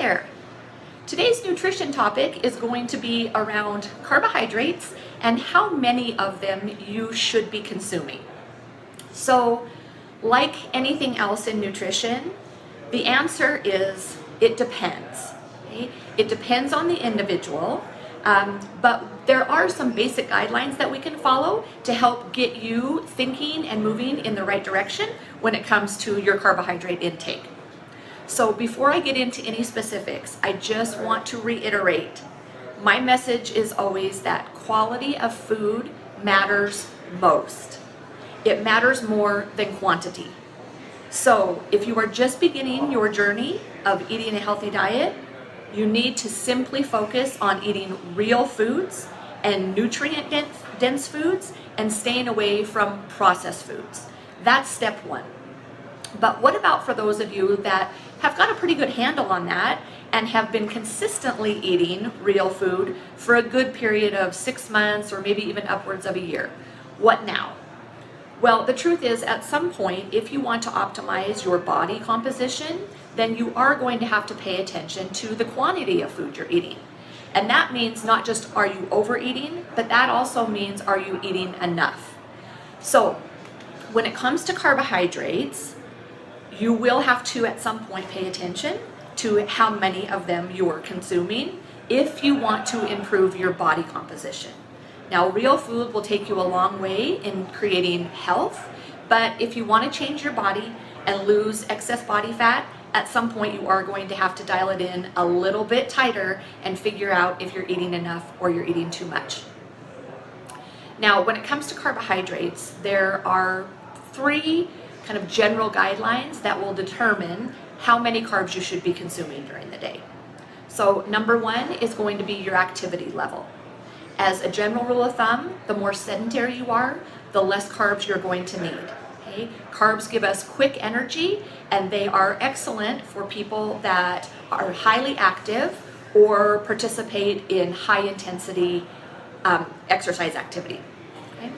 there. Today's nutrition topic is going to be around carbohydrates and how many of them you should be consuming. So, like anything else in nutrition, the answer is it depends. Okay? It depends on the individual, but there are some basic guidelines that we can follow to help get you thinking and moving in the right direction when it comes to your carbohydrate intake. So before I get into any specifics, I just want to reiterate, my message is always that quality of food matters most. It matters more than quantity. So if you are just beginning your journey of eating a healthy diet, you need to simply focus on eating real foods and nutrient-dense foods and staying away from processed foods. That's step one. But what about for those of you that have got a pretty good handle on that and have been consistently eating real food for a good period of 6 months or maybe even upwards of a year? What now? Well, the truth is, at some point, if you want to optimize your body composition, then you are going to have to pay attention to the quantity of food you're eating. And that means not just are you overeating, but that also means are you eating enough? So when it comes to carbohydrates, you will have to at some point pay attention to how many of them you are consuming if you want to improve your body composition. Now, real food will take you a long way in creating health, but if you want to change your body and lose excess body fat, at some point you are going to have to dial it in a little bit tighter and figure out if you're eating enough or you're eating too much. Now, when it comes to carbohydrates, there are 3 kind of general guidelines that will determine how many carbs you should be consuming during the day. So number 1 is going to be your activity level. As a general rule of thumb, the more sedentary you are, the less carbs you're going to need. Okay? Carbs give us quick energy, and they are excellent for people that are highly active or participate in high intensity exercise activity. Okay?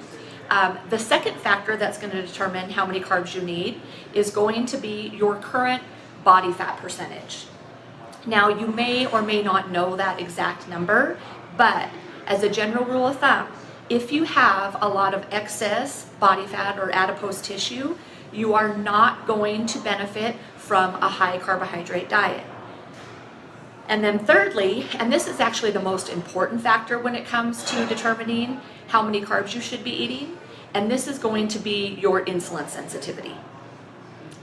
The second factor that's going to determine how many carbs you need is going to be your current body fat percentage. Now, you may or may not know that exact number, but as a general rule of thumb, if you have a lot of excess body fat or adipose tissue, you are not going to benefit from a high carbohydrate diet. And then thirdly, and this is actually the most important factor when it comes to determining how many carbs you should be eating, and this is going to be your insulin sensitivity.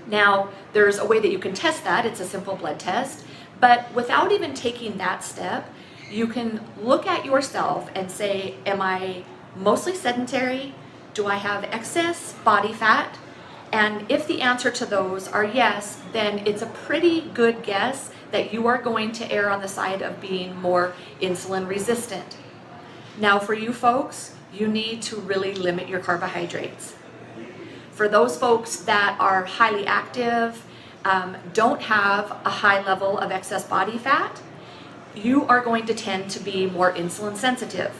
Now, there's a way that you can test that. It's a simple blood test, but without even taking that step, you can look at yourself and say, am I mostly sedentary? Do I have excess body fat? And if the answer to those are yes, then it's a pretty good guess that you are going to err on the side of being more insulin resistant. Now, for you folks, you need to really limit your carbohydrates. For those folks that are highly active, don't have a high level of excess body fat, you are going to tend to be more insulin sensitive,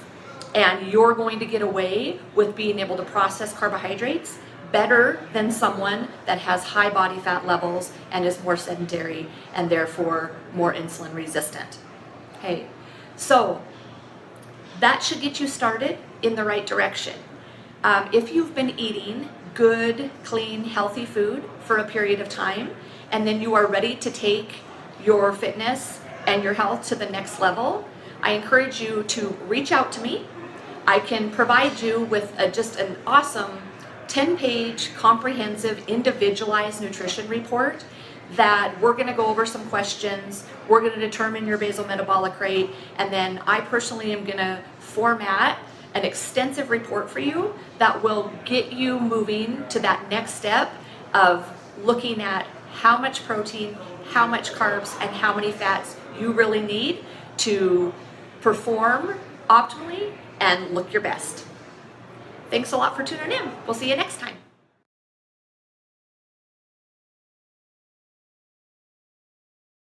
and you're going to get away with being able to process carbohydrates better than someone that has high body fat levels and is more sedentary and therefore more insulin resistant. Okay, so that should get you started in the right direction. If you've been eating good, clean, healthy food for a period of time, and then you are ready to take your fitness and your health to the next level, I encourage you to reach out to me. I can provide you with just an awesome 10-page comprehensive individualized nutrition report that we're going to go over some questions, we're going to determine your basal metabolic rate, and then I personally am going to format an extensive report for you that will get you moving to that next step of looking at how much protein, how much carbs, and how many fats you really need to perform optimally and look your best. Thanks a lot for tuning in. We'll see you next time.